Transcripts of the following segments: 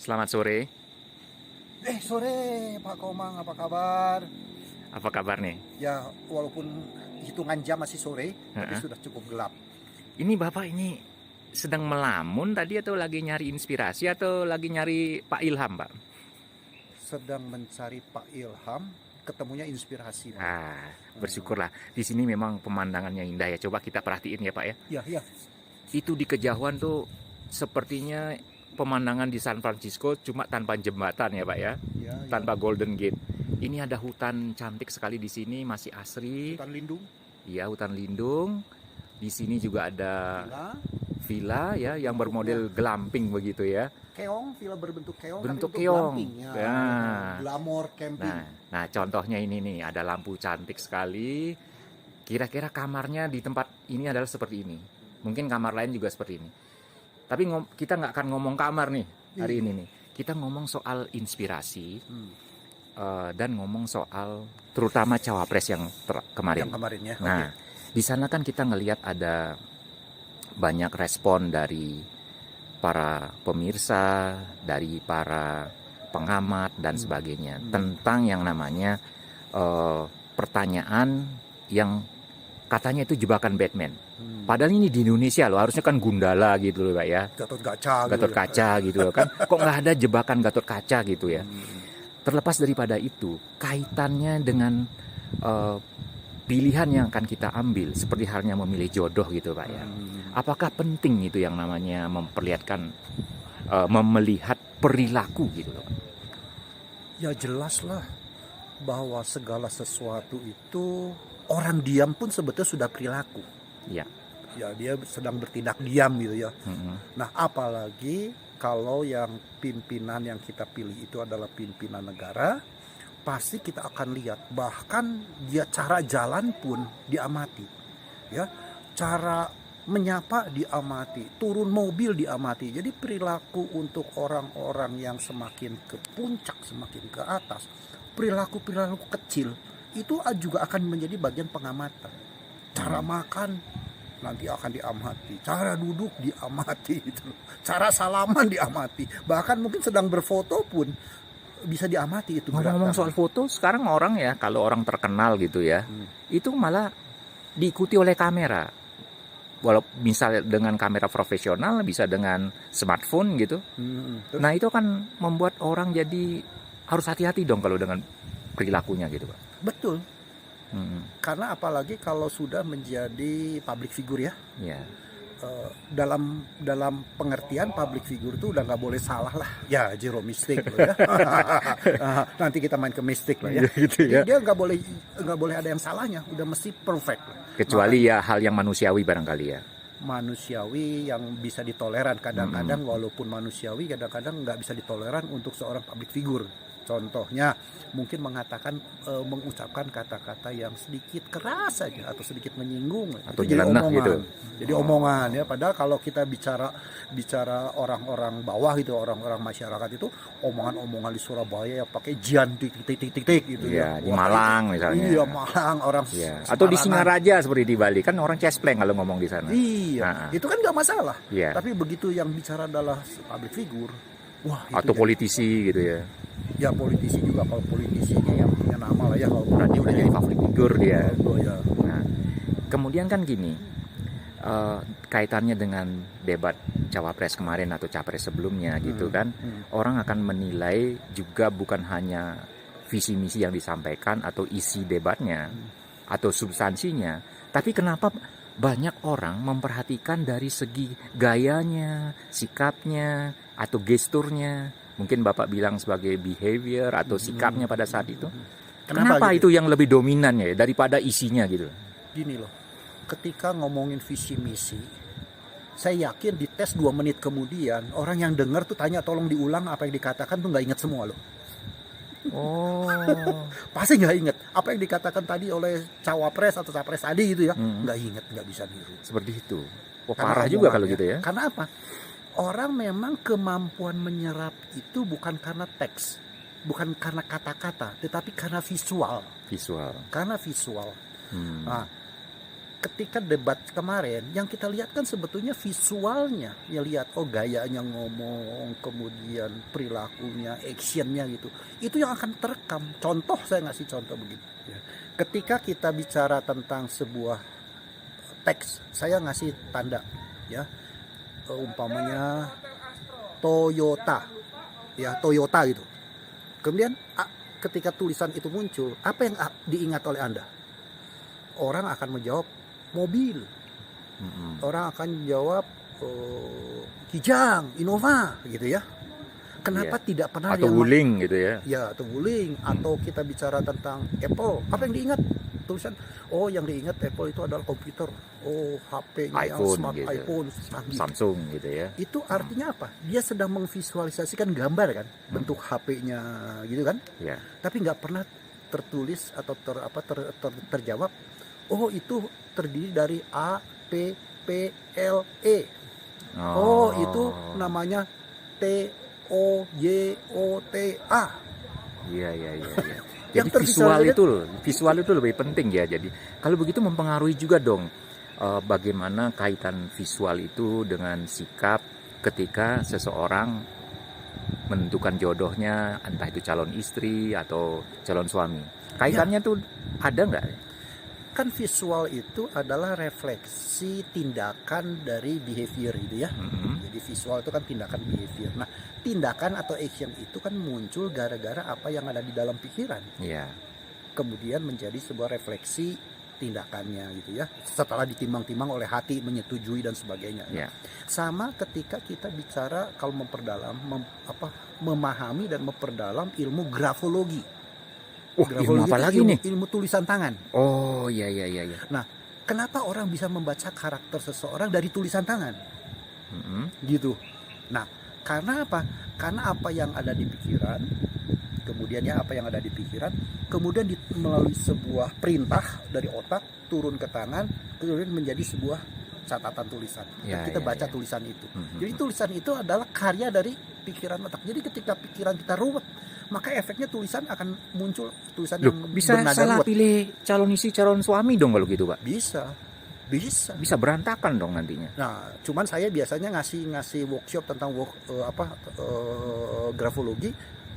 Selamat sore. Sore Pak Komang, apa kabar? Apa kabar nih? Ya, walaupun hitungan jam masih sore, tapi Heeh. sudah cukup gelap. Ini Bapak ini sedang melamun tadi atau lagi nyari inspirasi atau lagi nyari Pak Ilham, Pak? Sedang mencari Pak Ilham, ketemunya inspirasi, Pak. Bersyukurlah. Di sini memang pemandangannya indah ya. Coba kita perhatiin ya, Pak ya. Ya, ya, Itu di kejauhan tuh sepertinya pemandangan di San Francisco cuma tanpa jembatan ya, Pak ya. ya, ya. Tanpa Golden Gate. Ini ada hutan cantik sekali di sini, masih asri. Hutan lindung, Iya, hutan lindung. Di sini juga ada villa, villa ya yang bermodel glamping begitu ya. villa berbentuk keong, Bentuk tapi untuk keong. glamping, ya. Ya. Glamour camping. Nah, contohnya ini nih, ada lampu cantik sekali. Kira-kira kamarnya di tempat ini adalah seperti ini. Mungkin kamar lain juga seperti ini. Tapi kita nggak akan ngomong kamar nih hari ini nih. Kita ngomong soal inspirasi dan ngomong soal terutama cawapres yang kemarin. Yang kemarin ya. Nah, di sana kan kita ngelihat ada banyak respon dari para pemirsa, dari para pengamat dan sebagainya tentang yang namanya pertanyaan yang katanya itu jebakan Batman. Padahal ini di Indonesia loh, harusnya kan Gundala gitu loh Pak ya. Gatot Kaca. Gatot Kaca gitu loh kan. Kok nggak ada jebakan Gatot Kaca gitu ya. Terlepas daripada itu, kaitannya dengan pilihan yang akan kita ambil, seperti halnya memilih jodoh gitu Pak ya. Apakah penting itu yang namanya memperlihatkan, melihat perilaku gitu loh Pak? Ya jelaslah bahwa segala sesuatu itu orang diam pun sebetulnya sudah perilaku. Ya. Ya dia sedang bertindak diam gitu ya. Nah apalagi kalau yang pimpinan yang kita pilih itu adalah pimpinan negara, pasti kita akan lihat bahkan dia cara jalan pun diamati, ya cara menyapa diamati, turun mobil diamati. Jadi perilaku untuk orang-orang yang semakin ke puncak, semakin ke atas, perilaku kecil itu juga akan menjadi bagian pengamatan. Cara makan nanti akan diamati, cara duduk diamati gitu loh. Cara salaman diamati, bahkan mungkin sedang berfoto pun bisa diamati itu. Ngomong-ngomong soal foto, sekarang orang ya kalau orang terkenal gitu ya, itu malah diikuti oleh kamera. Walau misalnya dengan kamera profesional, bisa dengan smartphone gitu. Nah itu kan membuat orang jadi harus hati-hati dong kalau dengan perilakunya gitu Pak. Betul. Karena apalagi kalau sudah menjadi public figure ya. Ya. Dalam pengertian public figure itu udah nggak boleh salah lah. Ya zero mistake loh ya. Nanti kita main ke mistake lah ya. Gitu ya. Dia nggak boleh ada yang salahnya. Udah mesti perfect. Kecuali ya hal yang manusiawi barangkali ya. Manusiawi yang bisa ditoleran. Kadang-kadang walaupun manusiawi, kadang-kadang nggak bisa ditoleran untuk seorang public figure. Contohnya mungkin mengucapkan kata-kata yang sedikit keras saja atau sedikit menyinggung Atau itu jadi nyeleneh omongan gitu. jadi omongan ya. Padahal kalau kita bicara orang-orang bawah gitu, orang-orang masyarakat itu omongan-omongan di Surabaya ya pakai jian titik gitu ya. Di Wah, Malang misalnya. Iya Malang orang Ya. Atau di Singaraja seperti di Bali kan orang cespleng kalau ngomong di sana. Iya, itu kan nggak masalah. Iya. Tapi begitu yang bicara adalah public figure, wah itu Atau politisi gitu ya. ya politisi juga. Kalau politisi ini yang punya nama lah ya. Kalau Berarti udah jadi public figure dia. oh, ya. Nah, kemudian kan gini, kaitannya dengan debat cawapres kemarin atau capres sebelumnya gitu kan, orang akan menilai juga bukan hanya visi misi yang disampaikan atau isi debatnya atau substansinya, tapi kenapa banyak orang memperhatikan dari segi gayanya, sikapnya atau gesturnya. Mungkin Bapak bilang sebagai behavior atau sikapnya pada saat itu. Kenapa gitu? itu yang lebih dominan ya daripada isinya gitu? Gini loh, ketika ngomongin visi misi, saya yakin di tes 2 menit kemudian orang yang dengar tuh tanya tolong diulang apa yang dikatakan tuh nggak inget semua loh. Oh, Pasti nggak inget apa yang dikatakan tadi oleh cawapres atau capres tadi gitu ya. Nggak inget, nggak bisa niru. seperti itu. Oh, Karena parah juga kalau omongannya. gitu ya. Karena apa? Orang memang kemampuan menyerap itu bukan karena teks, bukan karena kata-kata, tetapi karena visual. Visual. Karena visual. Nah, ketika debat kemarin yang kita lihat kan sebetulnya visualnya, ya lihat gayanya ngomong, kemudian perilakunya, actionnya gitu, itu yang akan terekam. Contoh, saya ngasih contoh begini ya. Ketika kita bicara tentang sebuah teks, saya ngasih tanda ya, umpamanya Toyota ya, Toyota gitu. Kemudian ketika tulisan itu muncul, apa yang diingat oleh Anda? Orang akan menjawab mobil. Orang akan jawab Kijang, Innova gitu ya. Kenapa tidak pernah atau Wuling gitu ya? Ya, atau Wuling. Atau kita bicara tentang Apple, apa yang diingat? Tulisan, yang diingat Apple itu adalah komputer. HP-nya yang smart gitu. iPhone, Samsung gitu ya. Itu artinya apa? Dia sedang memvisualisasikan gambar kan, bentuk HP-nya gitu kan. Ya. Tapi nggak pernah tertulis atau terjawab. Itu terdiri dari A, P, P, L, E. Itu namanya T, O, Y, O, T, A. Iya. Jadi visual itu lebih penting ya. Jadi kalau begitu mempengaruhi juga dong bagaimana kaitan visual itu dengan sikap ketika seseorang menentukan jodohnya, entah itu calon istri atau calon suami. Kaitannya tuh ada nggak? Kan visual itu adalah refleksi tindakan dari behavior gitu ya. Jadi visual itu kan tindakan behavior. Nah, tindakan atau action itu kan muncul gara-gara apa yang ada di dalam pikiran. Iya. Kemudian menjadi sebuah refleksi tindakannya gitu ya. Setelah ditimbang-timbang oleh hati, menyetujui dan sebagainya. Iya. Sama ketika kita bicara kalau memperdalam memahami dan memperdalam ilmu grafologi. Ilmu apa lagi nih? Ilmu tulisan tangan. Iya. Nah, kenapa orang bisa membaca karakter seseorang dari tulisan tangan? Gitu. Nah, karena apa? Karena apa yang ada di pikiran, kemudian apa yang ada di pikiran, kemudian melalui sebuah perintah dari otak turun ke tangan, kemudian menjadi sebuah catatan tulisan. Kita baca tulisan itu. Jadi tulisan itu adalah karya dari pikiran otak. Jadi ketika pikiran kita ruwet, maka efeknya tulisan akan muncul tulisan yang bisa salah ruwet. Pilih calon istri, calon suami dong kalau gitu, Pak. Bisa berantakan dong nantinya. Nah, cuman saya biasanya ngasih workshop tentang grafologi.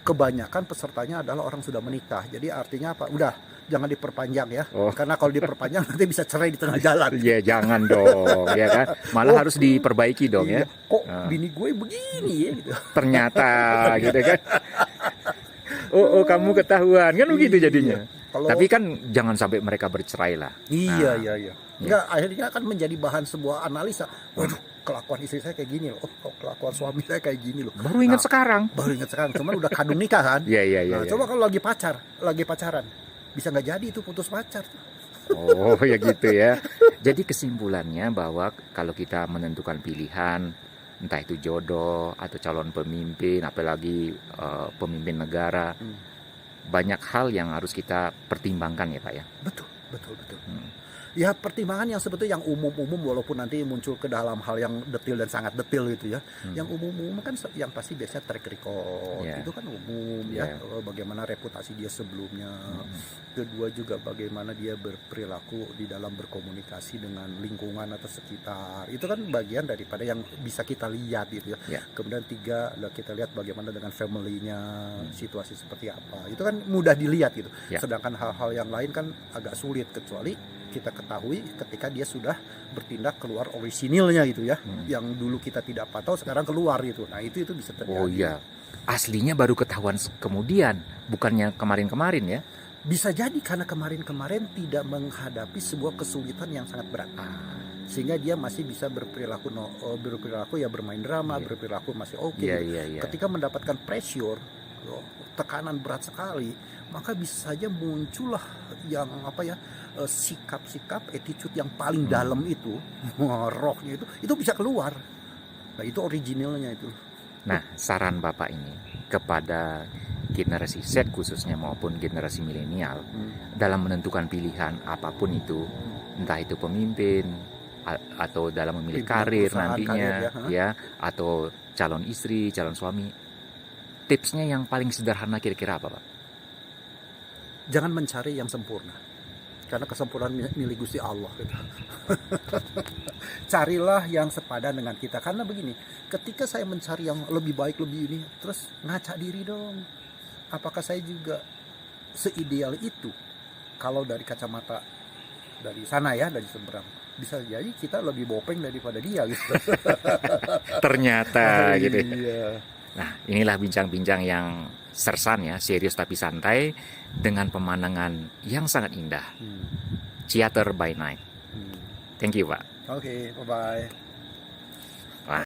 Kebanyakan pesertanya adalah orang sudah menikah. Jadi artinya apa? Udah, jangan diperpanjang ya. Karena kalau diperpanjang nanti bisa cerai di tengah jalan. Iya, jangan dong, ya kan. Malah harus diperbaiki dong ya. Kok bini gue begini ya gitu. Ternyata gitu kan. Kamu ketahuan kan begitu jadinya. Tapi kan jangan sampai mereka bercerai lah. Iya. Enggak, akhirnya akan menjadi bahan sebuah analisa. Waduh, kelakuan istri saya kayak gini loh. Kelakuan suami saya kayak gini loh. Baru ingat sekarang. Cuman udah kadung nikah kan. Iya. Coba kalau lagi pacaran, bisa nggak jadi itu putus pacar. Ya gitu ya. Jadi kesimpulannya bahwa kalau kita menentukan pilihan, entah itu jodoh atau calon pemimpin, apalagi pemimpin negara, banyak hal yang harus kita pertimbangkan ya Pak ya. Betul. Ya, pertimbangan yang sebetulnya yang umum-umum, walaupun nanti muncul ke dalam hal yang detail dan sangat detail gitu ya. Yang umum-umum kan yang pasti biasanya track record, itu kan umum ya. Bagaimana reputasi dia sebelumnya. Kedua juga bagaimana dia berperilaku di dalam berkomunikasi dengan lingkungan atau sekitar. Itu kan bagian daripada yang bisa kita lihat gitu ya. Kemudian tiga, kita lihat bagaimana dengan family-nya, situasi seperti apa. Itu kan mudah dilihat gitu. Sedangkan hal-hal yang lain kan agak sulit, kecuali kita ketahui ketika dia sudah bertindak keluar orisinilnya gitu ya. Yang dulu kita tidak pantau sekarang keluar gitu. Nah, itu bisa terjadi. Aslinya baru ketahuan kemudian, bukannya kemarin-kemarin ya. Bisa jadi karena kemarin-kemarin tidak menghadapi sebuah kesulitan yang sangat berat. Sehingga dia masih bisa berperilaku ya bermain drama, berperilaku masih oke. Ketika mendapatkan pressure, tekanan berat sekali, maka bisa saja muncullah yang sikap-sikap, attitude yang paling dalam itu, rohnya itu bisa keluar. Nah, itu originalnya itu. Nah, saran Bapak ini kepada generasi Z khususnya maupun generasi milenial dalam menentukan pilihan apapun itu, entah itu pemimpin atau dalam memilih karir nantinya ya, atau calon istri, calon suami, tipsnya yang paling sederhana kira-kira apa Pak? Jangan mencari yang sempurna. karena kesempurnaan milik Gusti Allah gitu. Carilah yang sepadan dengan kita, karena begini, ketika saya mencari yang lebih baik, lebih ini, terus ngaca diri dong, apakah saya juga seideal itu? Kalau dari kacamata dari sana ya, dari seberang, bisa jadi kita lebih bopeng daripada dia gitu. Ternyata gitu. Iya. Nah, inilah bincang-bincang yang sersan ya, serius tapi santai dengan pemandangan yang sangat indah. Theater by Night. Thank you, Pak. Oke, bye-bye.